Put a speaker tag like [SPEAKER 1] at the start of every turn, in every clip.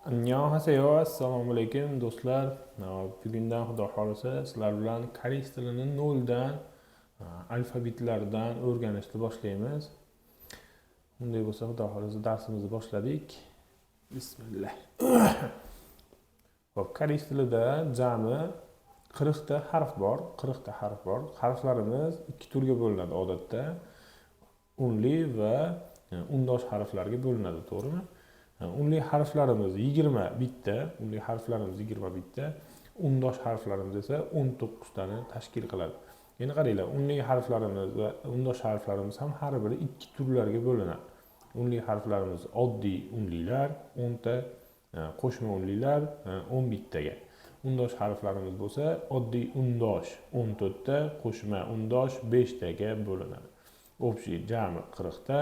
[SPEAKER 1] Annyeonghaseyo, assalomu alaykum do'stlar. Bugundan xudo xolisa sizlar bilan koreys tilini noldan alfabetlardan o'rganishni boshlaymiz. Bunday bo'lsa xudo xolisa darsimizni boshladik. Bismillah. Xo'p, koreys tilida jami 40 ta harf bor. 40 ta harf bor. Harflarimiz ikki turga bo'linadi odatda. Unli va undosh harflarga bo'linadi, to'g'rimi? Unli harflarimiz 20 bitta, unli harflarimiz 20 bitta, undosh harflarimiz esa 19 tani tashkil qiladi. Endi qaranglar, unli harflarimiz va undosh harflarimiz ham har biri ikki turlarga bo'linadi. Unli harflarimiz oddiy unlilar 10 ta, qo'shma unlilar 11 taga. Undosh harflarimiz bo'lsa, oddiy undosh 14 ta, qo'shma undosh 5 taga bo'linadi. Общий jami 40 ta,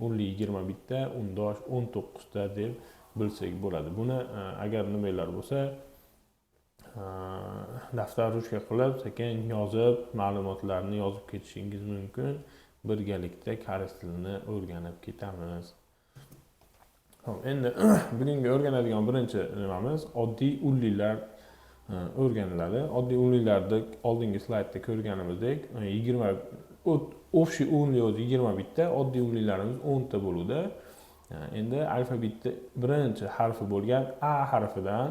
[SPEAKER 1] unli 20 bitta, undosh 19 ta deb bilsak bo'ladi. Buni agar nimalar bo'lsa, daftar ruchka qilib, sekin yozib, ma'lumotlarni yozib ketishingiz mumkin. Birgalikda koreys tilini o'rganib ketamiz. Xo'p, endi bugungi o'rganadigan birinchi nimamiz oddiy unlilar o'rganiladi. Oddiy unlilarni oldingi slaydda ko'rganimizdek, 20 общий unli o'zi 20 bitta, oddiy unlilarimiz 10 ta bo'ladi. Endi alfabetning birinchi harfi bo'lgan A harfidan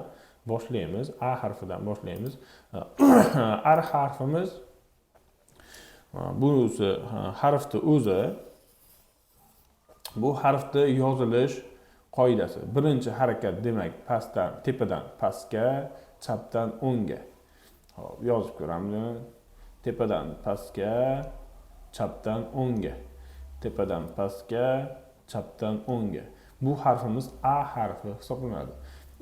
[SPEAKER 1] boshlaymiz. A harfidan boshlaymiz. A harfimiz bunisi harfning o'zi, bu harfning yozilish qoidasi. Birinchi harakat demak pastdan, tepadan pastga, chapdan o'ngga. Hop, yozib ko'ramiz. Tepadan pastga, chapdan o'ngga. Tepadan pastga, chapdan o'ngga. Bu harfimiz A harfi hisoblanadi.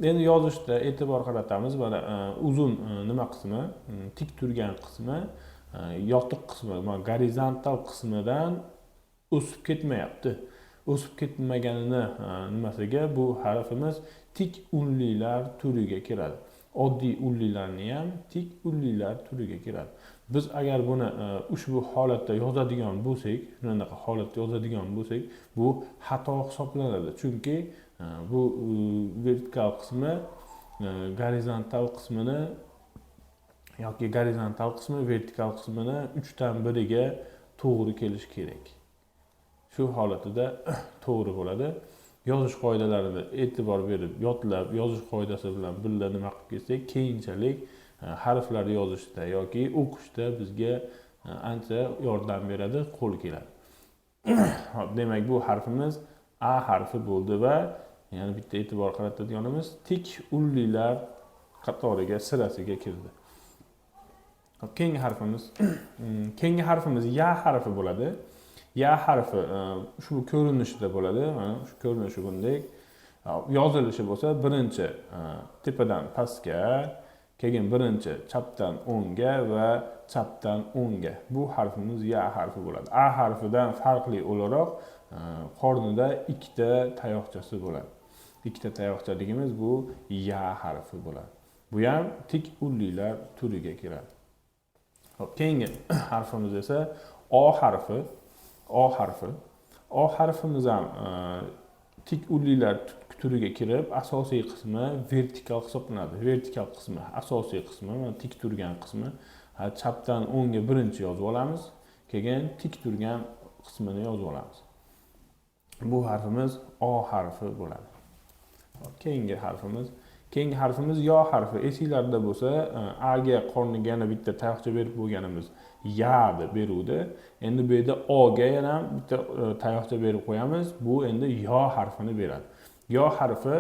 [SPEAKER 1] Endi yozishda e'tibor qaratamiz. Mana uzun nima qismi, tik turgan qismi, yotiq qismi, gorizontal qismidan o'sib ketmayapti. O'sib ketmaganini nimasiga bu harfimiz tik unlilar turiga kiradi. Oddiy unlilarni ham tik unlilar turiga kiradi. Biz agar buni ushbu holatda yozadigan bo'lsak, shunaqa holatda yozadigan bo'lsak, bu xato hisoblanadi. Chunki bu vertikal qismi gorizontal qismini yoki gorizontal qismi vertikal qismini 3 dan biriga to'g'ri kelishi kerak. Shu holatida to'g'ri bo'ladi. Yozish qoidalariga e'tibor berib, yodlab, yozish qoidasi bilan birga nima qilib ketsak, keyinchalik harflar yozishda yoki o'qishda bizga ancha yordam beradi, qo'l keladi. Demak, bu harfimiz A harfi bo'ldi va yana bitta e'tibor qaratadiganimiz tik unlilar qatoriga, sirasiga kirdi. Keyingi harfimiz Ya harfi bo'ladi. Ya harfi shu ko'rinishda bo'ladi. Mana shu ko'rinishi bunday. Yozilishi bo'lsa, birinchi tepadan pastga, keyin birinchi chapdan o'ngga va chapdan o'ngga. Bu harfimiz Ya harfi bo'ladi. A harfidan farqli o'laroq qornida ikkita tayoqchasi bo'ladi. Ikkita tayoqchaligimiz bu Ya harfi bo'ladi. Bu ham tik unlilar turiga kiradi. Xo'p, keyingi harfimiz esa O harfi. O harfi. O harfimiz ham tik unlilar turiga kirib, asosiy qismi vertikal hisoblanadi. Vertikal qismi, asosiy qismi, mana tik turgan qismi. Chapdan o'ngga birinchi yozib olamiz, keyin tik turgan qismini yozib olamiz. Bu harfimiz O harfi bo'ladi. Keyingi harfimiz Yo harfi. Esinglarda bo'lsa, A ga qorniga yana bitta tayoqcha berib bo'lganimiz Ya deb beruvdi. Endi bu yerda O ga yana bitta tayoqcha berib qo'yamiz. Bu endi Yo harfini beradi. Yo harfi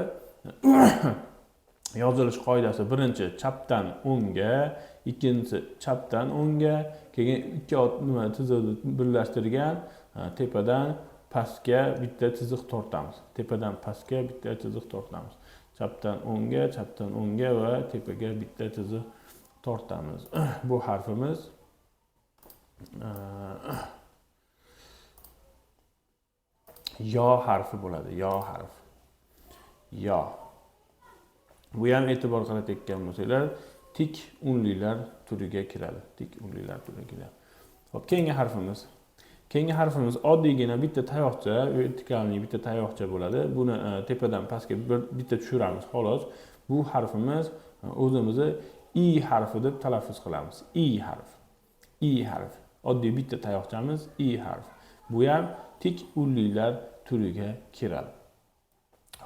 [SPEAKER 1] yozilish qoidasi: birinchi chapdan o'ngga, ikkinchisi chapdan o'ngga, keyin ikki nima chiziqni birlashtirgan tepadan pastga bitta chiziq tortamiz. Tepadan pastga bitta chiziq tortamiz. Chapdan o'ngga va tepaga bitta chiziq tortamiz. Bu harfimiz Yo harfi bo'ladi. Yo harfi. Yo. Bu ham e'tibor qaratayotgan bo'lsanglar, tik unlilar turiga kiradi. Tik unlilar turiga kiradi. Xo'p, keyingi Keyingi harfimiz oddiygina bitta tayoqcha, vertikalniy bitta tayoqcha bo'ladi. Buni tepadan pastga bitta tushiramiz xolos. Bu harfimiz o'zimizni i harfi deb talaffuz qilamiz. I harfi. I harfi. Oddiy bitta tayoqchamiz i harfi. Bu ham tik ullilar turiga kiradi.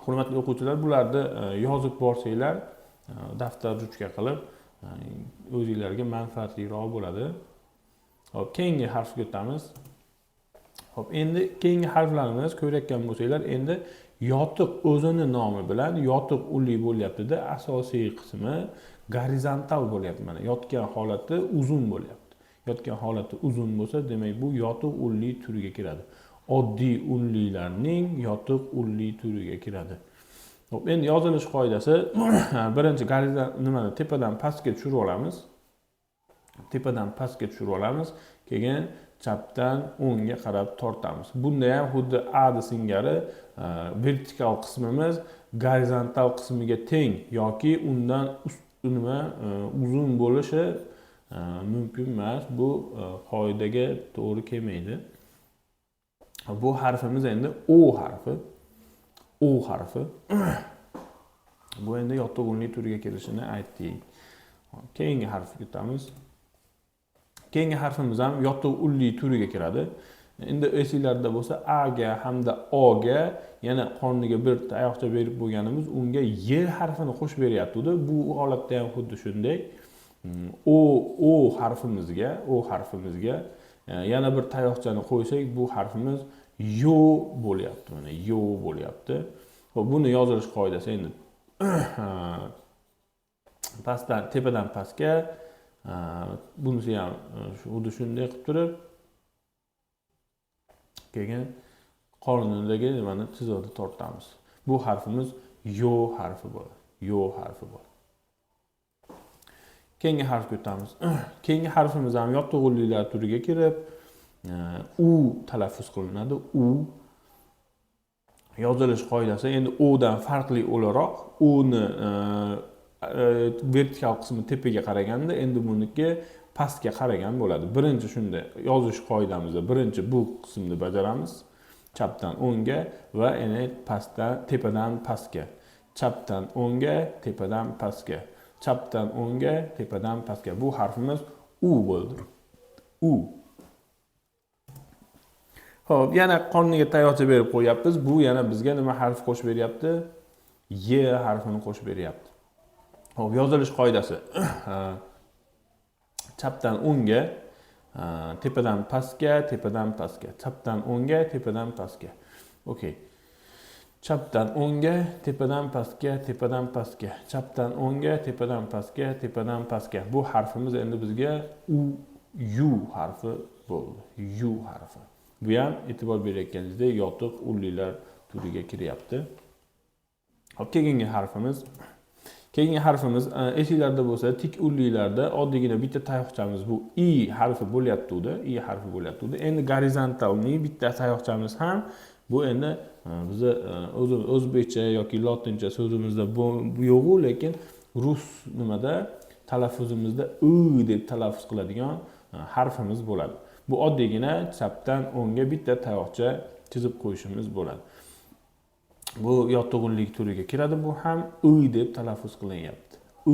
[SPEAKER 1] Hurmatli o'quvchilar, bularni yozib borsanglar, daftar ruchka qilib o'zingizlarga manfaatliroq bo'ladi. Hop, keyingi harfga o'tamiz. Hop, endi keyingi harflarimiz ko'rayotgan bo'lsanglar, endi yotiq o'zini nomi bilan yotiq ulli bo'lyapti-da, asosiy qismi gorizontal bo'lyapti. Mana yotgan holati uzun bo'lyapti. Yotgan holati uzun bo'lsa, demak bu yotiq ulli turiga kiradi. Oddiy ullilarning yotiq ulli turiga kiradi. Hop, endi yozilish qoidasi birinchi nimani tepadan pastga tushirib olamiz. Tepadan pastga tushirib olamiz, keyin chapdan o'ngga qarab tortamiz. Bunda ham xuddi A singari vertikal qismimiz gorizontal qismiga teng yoki undan uzun bo'lishi mumkin emas. Bu qoidaga to'g'ri kelmaydi. Bu harfimiz endi O harfi. O harfi. Bu endi yotiq ulli turiga kirishini aytdik. Keyingi harfga o'tamiz. Keyingi harfimiz ham yotiq ulli turiga kiradi. Endi esinglarda bo'lsa A ga hamda O ga yana qorniga bir tayoqcha berib bo'lganimiz, unga Y harfini qo'shib beryapti. Bu holatda ham xuddi shunday. O harfimizga yana bir tayoqchani qo'ysak, bu harfimiz Yo bo'lyapti. Mana Yo bo'lyapti. Xo'p, buni yozilish qoidasi endi pastdan tepadan pastga, bunisi ham xuddi shunday qilib turib, keyin qornidagi nimani chiziqni tortamiz. Bu harfimiz Yo harfi bo'ladi. Yo harfi bo'ladi. Keyingi harfga o'tamiz. Keyingi harfimiz ham yotiq ullilar turiga kirib, U talaffuz qilinadi. U yozilish qoidasi endi O dan farqli o'laroq, O'ni vertikal qismi tepaga qaraganda, endi buniki pastga qaragan bo'ladi. Birinchi shunday yozish qoidamizda birinchi bu qismni bajaramiz. Chapdan o'ngga va yana pastdan tepadan pastga. Chapdan o'ngga, tepadan pastga. Chapdan o'ngga, tepadan pastga. Bu harfimiz U bo'ldi. U. Xo'p, yana qorniga tayoqcha berib qo'yapmiz. Bu yana bizga nima harf qo'shib beryapti? Y harfini qo'shib beryapti. Xo'p, yozilish qoidasi. Chapdan o'ngga, tepadan pastga, tepadan pastga. Chapdan o'ngga, tepadan pastga. Okay. Chapdan o'ngga, tepadan pastga, tepadan pastga. Chapdan o'ngga, tepadan pastga, tepadan pastga. Bu harfimiz endi bizga U harfi bo'ldi. U harfi. Bu ham e'tibor berayotganingizdek yotiq ullilar turiga kiryapti. Hop, keyingi harfimiz esinglarda bo'lsa, tik ullilarda oddiygina bitta tayoqchamiz bu I harfi bo'lyapti-da, I harfi bo'lyapti-da. Endi gorizontalni bitta tayoqchamiz ham bu endi bizni o'zbekcha yoki lotincha so'zimizda yo'q-u, lekin rus talaffuzimizda I deb talaffuz qiladigan harfimiz bo'ladi. Bu oddiygina chapdan o'ngga bitta tayoqcha chizib qo'yishimiz bo'ladi. Bu yotiq ulli turiga kiradi. Bu ham I deb talaffuz qilinyapti. I.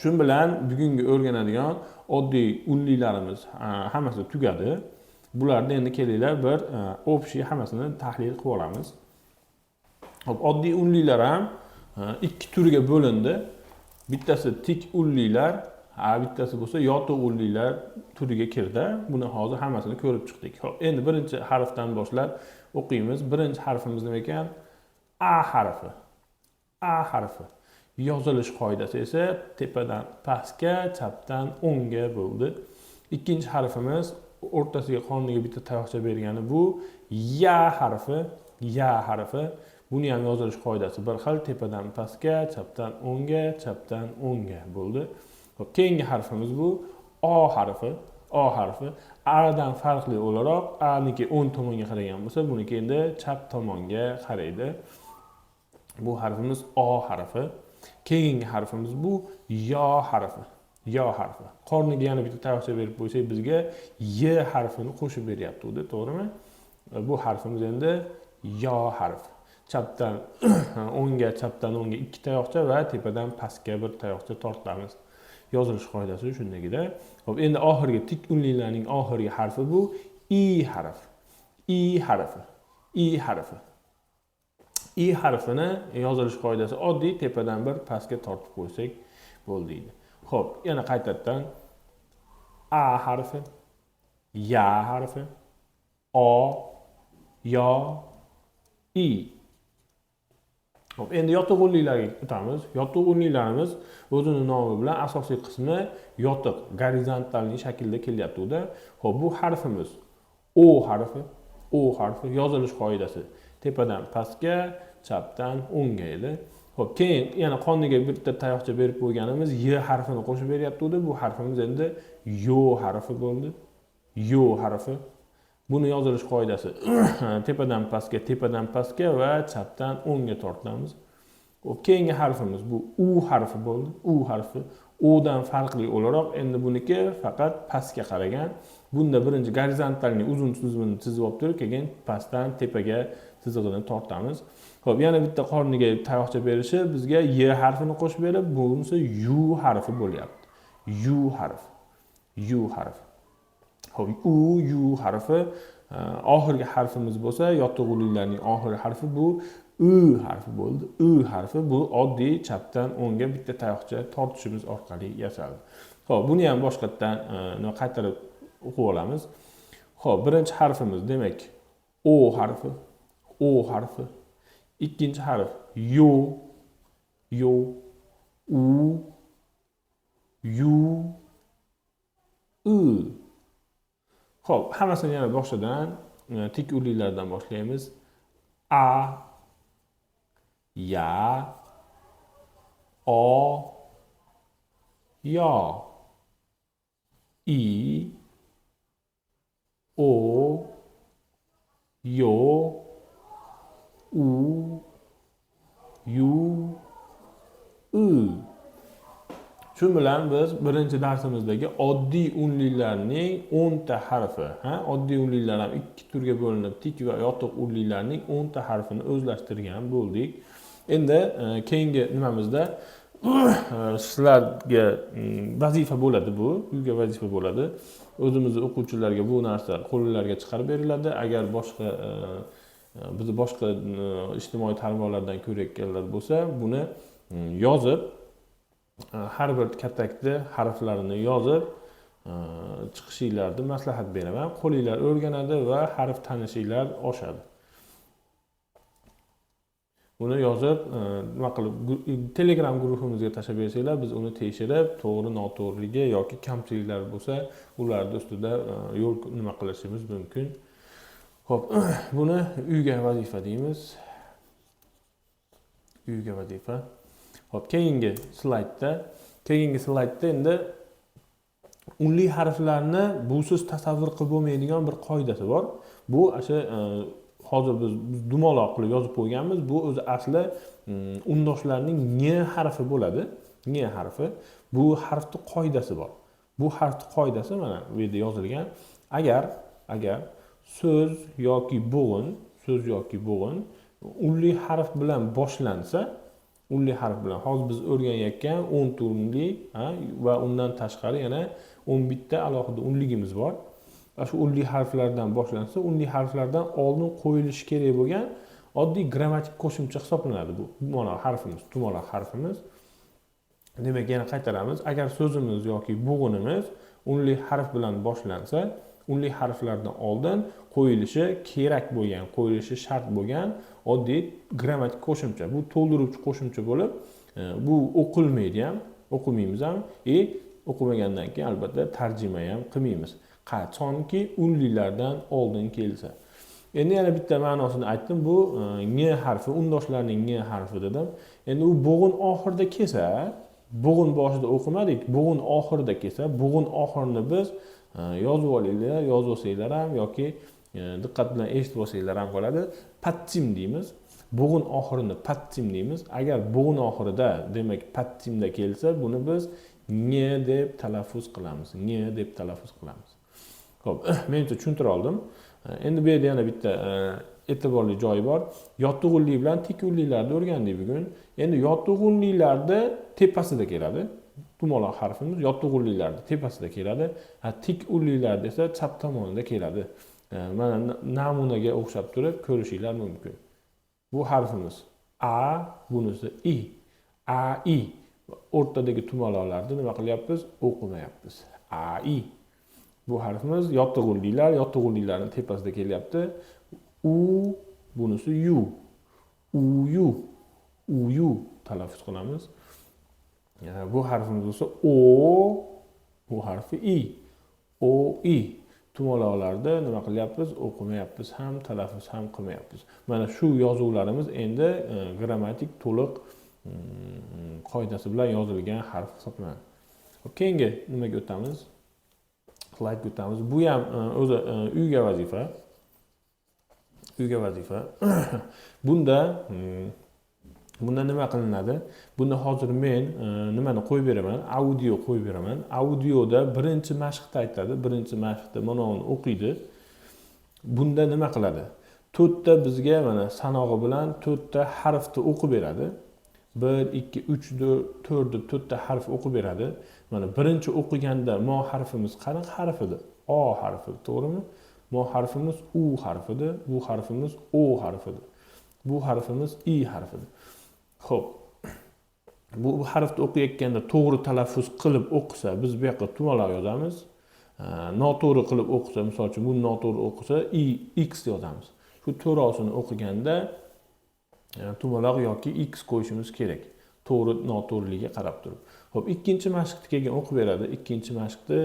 [SPEAKER 1] Shu bilan bugungi o'rganadigan oddiy ullilarimiz hammasi tugadi. Bularni endi kelinglar bir общий hammasini tahlil qilib olamiz. Hop, oddiy ullilar ham ikki turga bo'lindi. Bittasi tik ullilar, bittasi bo'lsa yotiq ullilar turiga kirdi. Buni hozir hammasini ko'rib chiqdik. Xo'p, endi birinchi harfdan boshlab o'qiymiz. Birinchi harfimiz nima ekan? A harfi. A harfi. Yozilish qoidasi esa tepadan pastga, chapdan o'ngga bo'ldi. Ikkinchi harfimiz o'rtasiga qorniga bitta tayoqcha bergani bu Ya harfi. Ya harfi. Buni ham yozilish qoidasi bir xil, tepadan pastga, chapdan o'ngga bo'ldi. Xo'p, keyingi harfimiz bu O harfi. O harfi. A'dan farqli o'laroq, A'niki o'ng tomonga qaragan bo'lsa, buniki endi chap tomonga qaraydi. Bu harfimiz O harfi. Keyingi harfimiz bu Yo harfi. yo harfi. Qorniga yana bitta tayoqcha berib qo'ysak, bizga y harfini qo'shib beryapti, to'g'rimi? Bu harfimiz endi yo harfi. Chapdan o'ngga, chapdan o'ngga 2 tayoqcha va tepadan pastga 1 tayoqcha tortamiz. Yozilish qoidasi shundagida. Xo'p, endi oxirgi tik unlilarning oxirgi harfi bu i harfi. I harfi. I harfi. I harfini yozilish qoidasi oddiy, tepadan 1 pastga tortib qo'ysak bo'ldi. Xo'p, yana qaytadan a harfi, ya harfi, o, yo, i. Xo'p, endi yotiq unlilarga o'tamiz. Yotiq unlilarimiz o'zining nomi bilan asosiy qismi yotiq, gorizontalniy shaklda kelyapti-da. Xo'p, bu harfimiz o harfi. O harfi yozilish qoidasi tepadan pastga, chapdan o'ngga edi. Xo'p, keyin yana qoniga bitta tayoqcha berib qo'yganimiz y harfini qo'shib beryapti-da. Bu harfimiz endi yo harfi bo'ldi. Yo harfi. Buni yozilish qoidasi tepadan pastga va chapdan o'ngga tortamiz. Xo'p, keyingi harfimiz bu u harfi bo'ldi. U harfi. O'dan farqli o'laroq endi buniki faqat pastga qaragan. Bunda birinchi gorizontalniy uzun tizimini chizib olib turib, keyin pastdan tepaga chizig'ini tortamiz. Xo'p, yana bitta qorniga tayoqcha berishi bizga y harfini qo'shib berib, bunisi u harfi bo'lyapti. U harfi. U harfi. Xo'p, u harfi oxirgi harfimiz bo'lsa, yotiq unlilarning oxirgi harfi bu u harfi bo'ldi. U harfi bu oddiy chapdan o'ngga bitta tayoqcha tortishimiz orqali yasaldi. Xo'p, buni ham boshqatdan qaytarib o'qib olamiz. Xo'p, birinchi harfimiz demak o harfi. O harfi. Ikkinchi harf yo, yo, u, yu, u. Xo'p, hammasini yana boshidan tik unlilardan boshlaymiz. A, ya, o, yo, i, o, yo, u, yu, u. Shu bilan biz birinchi darsimizdagi oddiy unlilarning 10 ta harfi, oddiy unlilar ham 2 turga bo'linib, tik va yotiq unlilarning 10 ta harfini o'zlashtirgan bo'ldik. Endi keyingi nimamizda sizlarga vazifa bo'ladi bu, uyga vazifa bo'ladi. O'zimizning o'quvchilarga bu narsa qo'llariga chiqarib beriladi. Agar boshqa bizni boshqa ijtimoiy tarmoqlardan ko'rayotganlar bo'lsa, buni yozib har bir katakda harflarini yozib chiqishinglarni maslahat beraman. Qo'linglar o'rganadi va harf tanishinglar oshadi. Buni yozib, nima qilib Telegram guruhimizga tashlab bersanglar, biz uni tekshirib, to'g'ri, noto'g'riligi yoki kamchiliklar bo'lsa, ularning ustida yo'l nima qilishimiz mumkin. Xo'p, buni uyga vazifa deymiz. Uyga vazifa. Xo'p, keyingi slaydda endi unli harflarni busiz tasavvur qilib bo'lmaydigan bir qoidasi bor. Bu o'sha hozir biz dumaloq qilib yozib qo'yganmiz. Bu o'zi asli undoshlarning n harfi bo'ladi. N harfi. Bu harfning qoidasi bor. Bu harfning qoidasi mana bu yerda yozilgan. Agar so'z yoki bo'g'in unli harf bilan boshlansa, unli harf bilan hozir biz o'rganayotgan 10 ta unli va undan tashqari yana 11 ta alohida unligimiz bor. Shu unli harflardan boshlansa, unli harflardan oldin qo'yilishi kerak bo'lgan oddiy grammatik qo'shimcha hisoblanadi bu. Dumaloq harfimiz. Demak, yana qaytaramiz. Agar so'zimiz yoki bo'g'inimiz unli harf bilan boshlansa, unli harflardan oldin qo'yilishi kerak bo'lgan, qo'yilishi shart bo'lgan oddiy grammatik qo'shimcha. Bu to'ldiruvchi qo'shimcha bo'lib, bu o'qilmaydi ham, o'qimaymiz ham, o'qimagandan keyin albatta tarjima ham qilmaymiz. Qachonki unlilardan oldin kelsa. Endi yana bitta ma'nosini aytdim. Bu n harfi, undoshlarning n harfi dedim. Endi u bo'g'in oxirida kelsa, bo'g'in boshida o'qimadik, bo'g'in oxirida kelsa, bo'g'in oxirini biz yozib olinglar, yozib olsanglar ham yoki diqqat bilan eshitib olsanglar ham bo'ladi. Pattim deymiz. Bo'g'in oxirini pattim deymiz. Agar bo'g'in oxirida, demak pattimda kelsa, buni biz nge deb talaffuz qilamiz. Nge deb talaffuz qilamiz. Xo'p, menimcha tushuntira oldim. Endi bu yerda yana bitta e'tiborli joyi bor. Yotug'unli bilan tikuvlilarni o'rgandik bugun. Endi yotug'unlilarda tepasida keladi. Dumaloq harfimiz yotug'unlilarda tepasida keladi. Tikuvlilarda esa chap tomonida keladi. Mana namunaga o'xshab turib ko'rishinglar mumkin. Bu harfimiz A, bunisi I. A, I. O'rtadagi dumaloqlarni nima qilyapmiz? O'qimayapmiz. A, I. Bu harfimiz yotug'unlilarning tepasida kelyapti. U, bunisi U. U, U talaffuz qilamiz. Bu harfimiz esa O, bu harfi I. O, I. Dumaloqlarda nima qilyapmiz? O'qimayapmiz ham, talaffuz ham qilmayapmiz. Mana shu yozuvlarimiz endi grammatik to'liq qoidasi bilan yozilgan harf hisoblanadi. Keyingi nimaga o'tamiz? Slaydga o'tamiz. Bu ham o'zi uyga vazifa. Bunda nima qilinadi? Bunda hozir men nimani qo'yib beraman? Audio qo'yib beraman. Audioda birinchi mashqda aytadi. Birinchi mashqda mana uni o'qiydi. Bunda nima qiladi? 4 ta bizga mana sanog'i bilan 4 ta harfni o'qib beradi. 1, 2, 3, 4 deb 4 ta harf o'qib beradi. Mana birinchi o'qiganda mo harfimiz qanaqa harf edi? O harfi, to'g'rimi? Mo harfimiz U harfidir, bu harfimiz O harfidir. Bu harfimiz I harfidir. Xo'p. Bu harfni o'qiyotganda to'g'ri talaffuz qilib o'qisa, biz bu yoqqa dumaloq yozamiz. Noto'g'ri qilib o'qisa, misol uchun bu noto'g'ri o'qisa, X yozamiz. Shu to'g'risini o'qiganda dumaloq yoki X qo'yishimiz kerak. To'g'ri noto'g'riligiga qarab turib. Xo'p, ikkinchi mashqni keyin o'qib beradi. Ikkinchi mashqda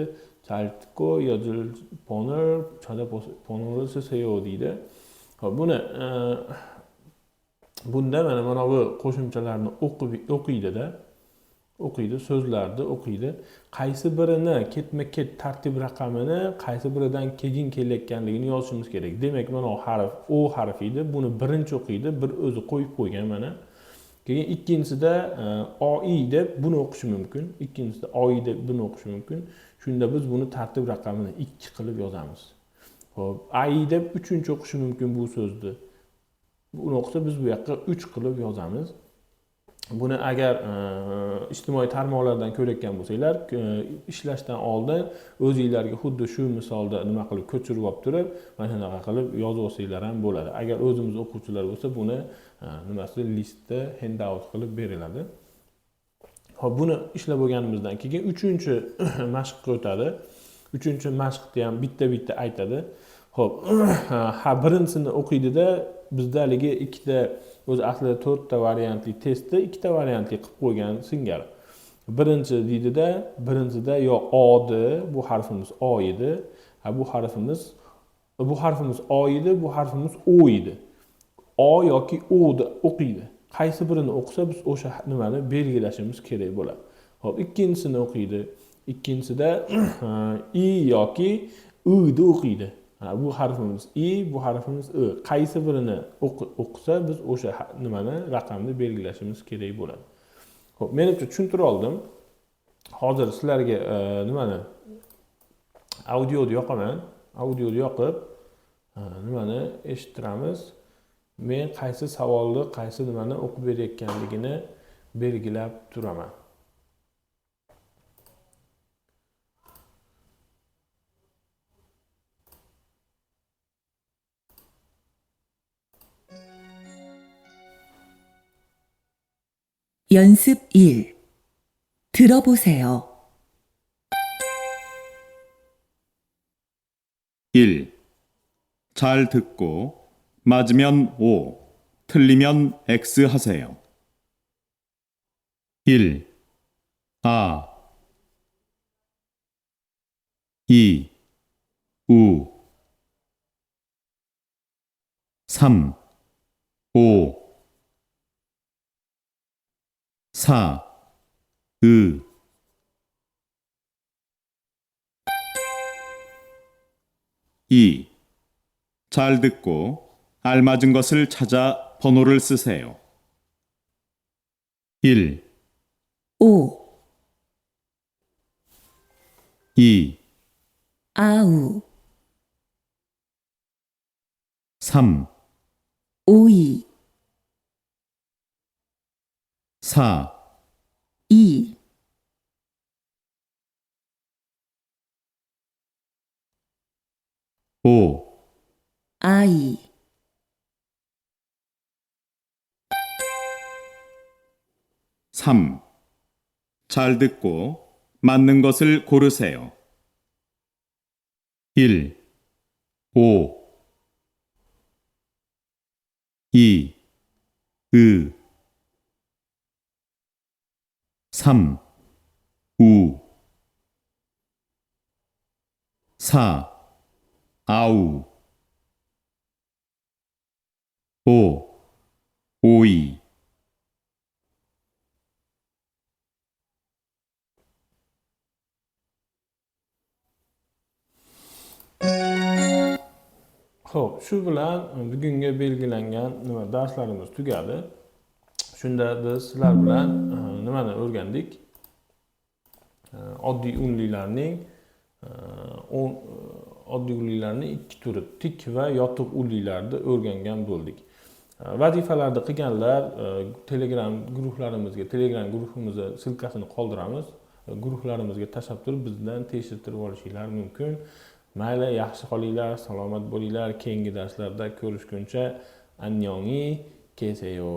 [SPEAKER 1] Chaltko yozil poner, chada poner seyo deydi. Xo'p, bunda mana bu qo'shimchalarni o'qiydi, so'zlarni o'qiydi. Qaysi birini ketma-ket tartib raqamini qaysi biridan keyin kelayotganligini yozishimiz kerak. Demak, mana bu harf O harfi edi. Buni birinchi o'qiydi, bir o'zi qo'yib qo'ygan mana. Keyin ikkinchisida OI deb buni o'qishi mumkin. Ikkinchisida OI deb buni o'qishi mumkin. Shunda biz buni tartib raqamini 2 qilib yozamiz. Xo'p, AI deb 3-chi o'qishi mumkin bu so'zni. Buni o'qisa biz bu yoqqa 3 qilib yozamiz. Buni agar ijtimoiy tarmoqlardan ko'rayotgan bo'lsanglar, ishlashdan oldin o'zingizlarga xuddi shu misolda nima qilib ko'chirib olib turib, mana shunaqa qilib yozib olsanglar ham bo'ladi. Agar o'zimiz o'quvchilar bo'lsa, buni nimasi listda handout qilib beriladi. Xo'p, buni ishlab bo'lganimizdan keyin 3-chi mashqqa o'tadi. 3-chi mashqni ham bitta-bitta aytadi. Xo'p, birinchisini o'qiydida bizda haligi ikkita o'zi aslida 4 ta variantli testda 2 ta variantli qilib qo'ygan singari. Birinchi deydida, birinchida yo O'di, bu harfimiz O edi. Bu harfimiz O edi, bu harfimiz O edi. O yoki O'ni o'qiydi. Qaysi birini o'qisa biz o'sha nimani belgilashimiz kerak bo'ladi. Xo'p, ikkinchisini o'qiydi. Ikkinchisida I yoki I'ni o'qiydi. Bu harfimiz I, bu harfimiz I. Qaysi birini o'qisa biz o'sha nimani raqamni belgilashimiz kerak bo'ladi. Xo'p, menimcha tushuntira oldim. Hozir sizlarga nimani audioni yoqaman. Audioni yoqib nimani eshittiramiz. Men qaysi savolni, qaysi nimani o'qib berayotganligini belgilab turaman.
[SPEAKER 2] 연습 1. 들어보세요.
[SPEAKER 3] 1. 잘 듣고 맞으면 O, 틀리면 X 하세요. 1. 아 2. 우 3. 오 4. 으 2. 잘 듣고 알맞은 것을 찾아 번호를 쓰세요. 1.
[SPEAKER 2] 5,
[SPEAKER 3] 2,
[SPEAKER 2] 아우,
[SPEAKER 3] 3,
[SPEAKER 2] 오이,
[SPEAKER 3] 4,
[SPEAKER 2] 이,
[SPEAKER 3] 5,
[SPEAKER 2] 아이,
[SPEAKER 3] 3. 잘 듣고 맞는 것을 고르세요. 1, 5, 2, 3, 우, 4, 아우, 5, 오이.
[SPEAKER 1] Xo'p, shu bilan bugunga belgilangan darslarimiz tugadi. Shunda biz sizlar bilan nimani o'rgandik? Oddiy unlilarning oddiy unlilarning ikki turi, tik va yotiq unlilarni o'rgangan bo'ldik. Vazifalarni qilganlar Telegram guruhimizga silkasini qoldiramiz. Guruhlarimizga tashlab turib bizdan tekshirtirib olishinglar mumkin. Mayli, yaxshi qolinglar, salomat bo'linglar. Keyingi darslarda ko'rishguncha annyeongni keseyo.